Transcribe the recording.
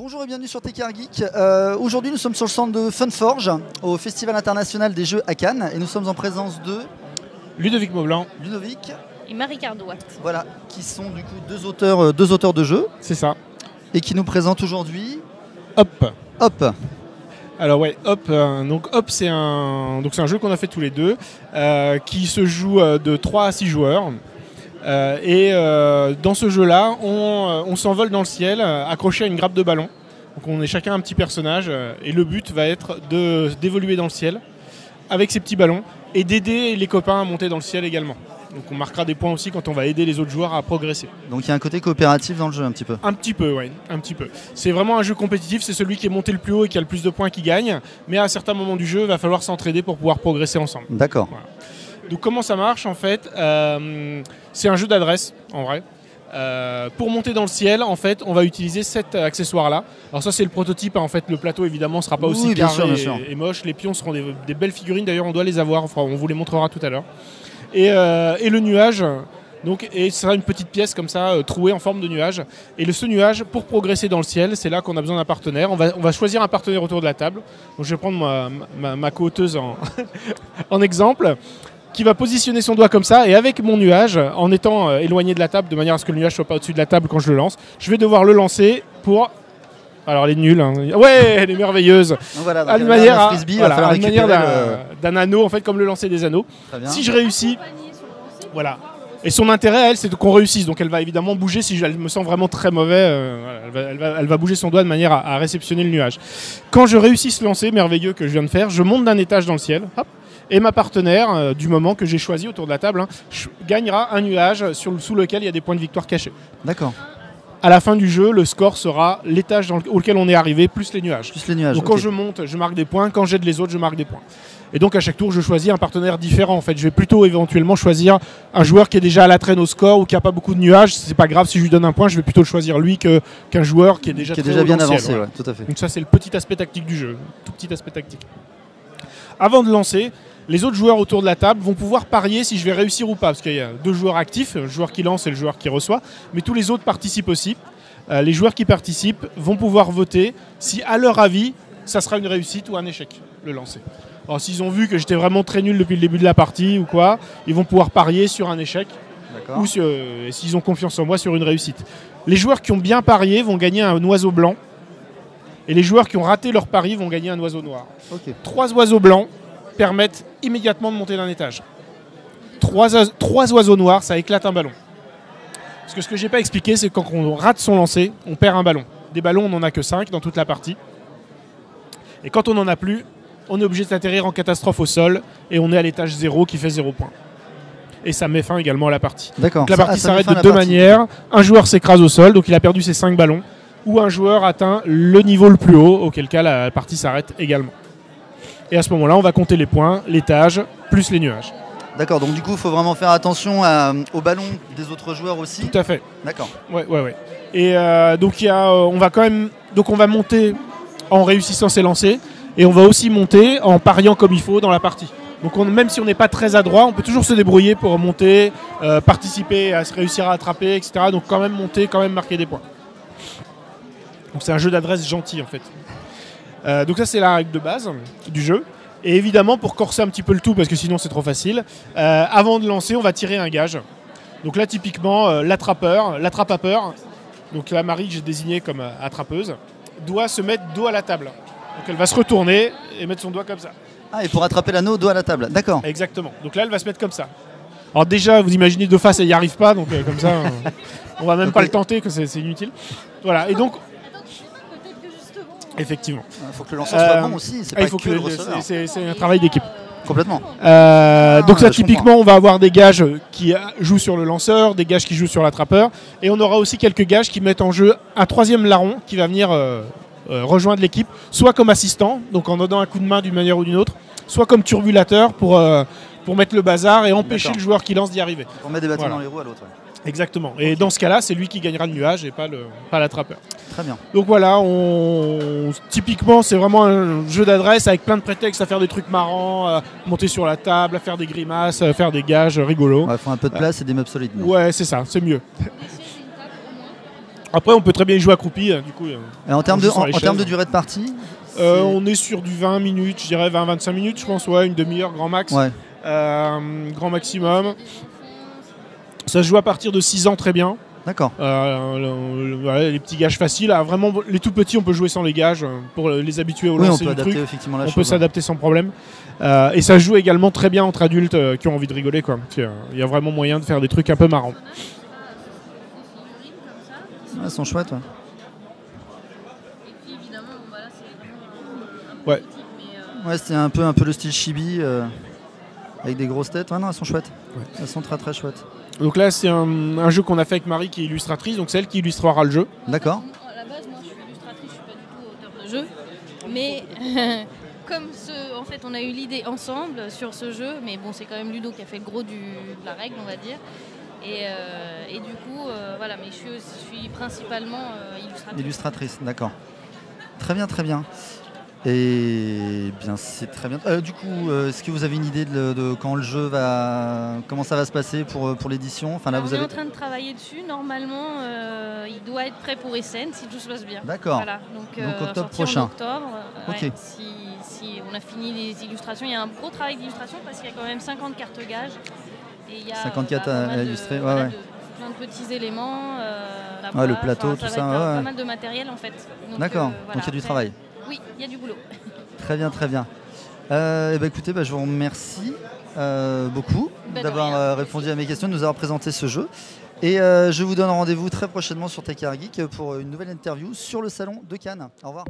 Bonjour et bienvenue sur TKR Geek. Aujourd'hui nous sommes sur le stand de Funforge au Festival international des jeux à Cannes et nous sommes en présence de Ludovic Maublanc. Ludovic et Marie-Cardouat. Voilà, qui sont du coup deux auteurs de jeux. C'est ça. Et qui nous présentent aujourd'hui Hop. Hop. Alors ouais, Hop. Donc Hop, c'est un jeu qu'on a fait tous les deux, qui se joue de 3 à 6 joueurs. Dans ce jeu-là, on s'envole dans le ciel, accroché à une grappe de ballon. Donc on est chacun un petit personnage, et le but va être d'évoluer dans le ciel avec ces petits ballons et d'aider les copains à monter dans le ciel également. Donc on marquera des points aussi quand on va aider les autres joueurs à progresser. Donc il y a un côté coopératif dans le jeu un petit peu. Un petit peu, oui, un petit peu. C'est vraiment un jeu compétitif, c'est celui qui est monté le plus haut et qui a le plus de points qui gagne. Mais à un certain moment du jeu, il va falloir s'entraider pour pouvoir progresser ensemble. D'accord. Voilà. Donc comment ça marche en fait, c'est un jeu d'adresse en vrai. Pour monter dans le ciel, en fait, on va utiliser cet accessoire-là. Alors ça, c'est le prototype. En fait, le plateau, évidemment, ne sera pas aussi carré et moche. Les pions seront des belles figurines. D'ailleurs, on doit les avoir. Enfin, on vous les montrera tout à l'heure. Et le nuage, donc, et ce sera une petite pièce comme ça, trouée en forme de nuage. Et ce nuage, pour progresser dans le ciel, c'est là qu'on a besoin d'un partenaire. On va choisir un partenaire autour de la table. Donc, je vais prendre ma co-auteuse en exemple, qui va positionner son doigt comme ça, et avec mon nuage, en étant éloigné de la table, de manière à ce que le nuage ne soit pas au-dessus de la table quand je le lance, je vais devoir le lancer pour... Alors elle est nulle, hein. Ouais, elle est merveilleuse. Donc voilà, à une manière d'un anneau, en fait, comme le lancer des anneaux. Si je réussis, voilà. Et son intérêt, elle, c'est qu'on réussisse. Donc elle va évidemment bouger, si elle me sent vraiment très mauvais, elle va bouger son doigt de manière à réceptionner le nuage. Quand je réussis ce lancer merveilleux que je viens de faire, je monte d'un étage dans le ciel, hop. Et ma partenaire, du moment que j'ai choisi autour de la table, gagnera un nuage sous lequel il y a des points de victoire cachés. D'accord. À la fin du jeu, le score sera l'étage auquel on est arrivé, plus les nuages. Plus les nuages. Donc quand je monte, je marque des points. Quand j'aide les autres, je marque des points. Et donc à chaque tour, je choisis un partenaire différent. En fait, je vais plutôt éventuellement choisir un joueur qui est déjà à la traîne au score ou qui n'a pas beaucoup de nuages. C'est pas grave si je lui donne un point, je vais plutôt choisir lui qu'un joueur qui est déjà bien avancé. Ouais, tout à fait. Donc ça, c'est le petit aspect tactique du jeu. Tout petit aspect tactique. Avant de lancer, les autres joueurs autour de la table vont pouvoir parier si je vais réussir ou pas, parce qu'il y a deux joueurs actifs, le joueur qui lance et le joueur qui reçoit, mais tous les autres participent aussi. Les joueurs qui participent vont pouvoir voter si, à leur avis, ça sera une réussite ou un échec, le lancer. Alors s'ils ont vu que j'étais vraiment très nul depuis le début de la partie ou quoi, ils vont pouvoir parier sur un échec, ou s'ils ont confiance en moi, sur une réussite. Les joueurs qui ont bien parié vont gagner un oiseau blanc, et les joueurs qui ont raté leur pari vont gagner un oiseau noir. Okay. 3 oiseaux blancs permettent immédiatement de monter d'un étage. 3 oiseaux noirs, ça éclate un ballon. Parce que ce que j'ai pas expliqué, c'est que quand on rate son lancer, on perd un ballon. Des ballons, on n'en a que 5 dans toute la partie. Et quand on n'en a plus, on est obligé d'atterrir en catastrophe au sol et on est à l'étage 0 qui fait 0 points. Et ça met fin également à la partie. D'accord. Donc la partie s'arrête de deux manières. Un joueur s'écrase au sol, donc il a perdu ses 5 ballons, ou un joueur atteint le niveau le plus haut, auquel cas la partie s'arrête également. Et à ce moment-là, on va compter les points, l'étage, plus les nuages. D'accord, donc du coup, il faut vraiment faire attention au ballon des autres joueurs aussi. Tout à fait. D'accord. Ouais. Et donc on va monter en réussissant ses lancers, et on va aussi monter en pariant comme il faut dans la partie. Donc même si on n'est pas très adroit, on peut toujours se débrouiller pour monter, participer à se réussir à attraper, etc. Donc quand même monter, quand même marquer des points. Donc c'est un jeu d'adresse gentil en fait. Donc ça c'est la règle de base du jeu. Et évidemment pour corser un petit peu le tout, parce que sinon c'est trop facile, avant de lancer on va tirer un gage. Donc là typiquement l'attrape-à-peur, donc la Marie que j'ai désignée comme attrapeuse, doit se mettre dos à la table. Donc elle va se retourner et mettre son doigt comme ça. Ah, et pour attraper l'anneau, dos à la table, d'accord. Exactement, donc là elle va se mettre comme ça. Alors déjà vous imaginez de face elle n'y arrive pas, donc comme ça on va même pas le tenter, que c'est inutile. Voilà, et donc... Effectivement. Il faut que le lanceur soit bon aussi, c'est pas que le receveur. C'est un travail d'équipe. Complètement. Donc ça typiquement on va avoir des gages qui jouent sur le lanceur, des gages qui jouent sur l'attrapeur, et on aura aussi quelques gages qui mettent en jeu un troisième larron qui va venir rejoindre l'équipe, soit comme assistant, donc en donnant un coup de main d'une manière ou d'une autre, soit comme turbulateur pour mettre le bazar et empêcher le joueur qui lance d'y arriver. On met des bâtons dans les roues à l'autre. Ouais. Exactement. Et dans ce cas-là, c'est lui qui gagnera le nuage et pas l'attrapeur. Très bien. Donc voilà, typiquement, c'est vraiment un jeu d'adresse avec plein de prétextes à faire des trucs marrants, monter sur la table, à faire des grimaces, faire des gages rigolos. Il faut un peu de place et des meubles solides. Ouais, c'est ça, c'est mieux. Après, on peut très bien y jouer accroupi. Du coup, Et en termes de durée de partie, on est sur du 20 minutes, je dirais 20-25 minutes, je pense, ouais, une demi-heure grand max. Ouais. Grand maximum. Ça se joue à partir de 6 ans très bien. D'accord. Les petits gages faciles. Vraiment, les tout petits, on peut jouer sans les gages pour les habituer au lancer du truc. Effectivement la on chose, peut s'adapter sans problème. Et ça se joue également très bien entre adultes qui ont envie de rigoler, quoi. Il y a vraiment moyen de faire des trucs un peu marrants. Elles sont chouettes. Ouais. Et puis évidemment, voilà, c'est vraiment un Ouais. prototype, mais, Ouais, c'est un peu le style chibi avec des grosses têtes. Ouais, non, elles sont chouettes. Ouais. Elles sont très très chouettes. Donc là, c'est un jeu qu'on a fait avec Marie qui est illustratrice, donc c'est elle qui illustrera le jeu. D'accord. À la base, moi, je suis illustratrice, je suis pas du tout auteur de jeu, mais comme en fait, on a eu l'idée ensemble sur ce jeu, mais bon, c'est quand même Ludo qui a fait le gros de la règle, on va dire. Et du coup, voilà, mais je suis principalement illustratrice. Illustratrice, d'accord. Très bien, très bien. Et bien, c'est très bien. Du coup, est-ce que vous avez une idée de quand le jeu comment ça va se passer pour l'édition? Enfin, là, on est en train de travailler dessus. Normalement, il doit être prêt pour Essen si tout se passe bien. D'accord. Voilà, donc octobre sortir prochain. En octobre, Ok. ouais, si on a fini les illustrations, il y a un gros travail d'illustration parce qu'il y a quand même 50 cartes gages. Et il y a 54 à illustrer, plein ouais. de petits éléments, la Ouais, le boîte, plateau, tout va ça, être ouais. pas mal de matériel en fait. D'accord, voilà, donc il y a du après, travail. Oui, il y a du boulot. Très bien, très bien. Écoutez, je vous remercie beaucoup De d'avoir rien. répondu à mes questions, de nous avoir présenté ce jeu. Et je vous donne rendez-vous très prochainement sur Tech Geek pour une nouvelle interview sur le salon de Cannes. Au revoir.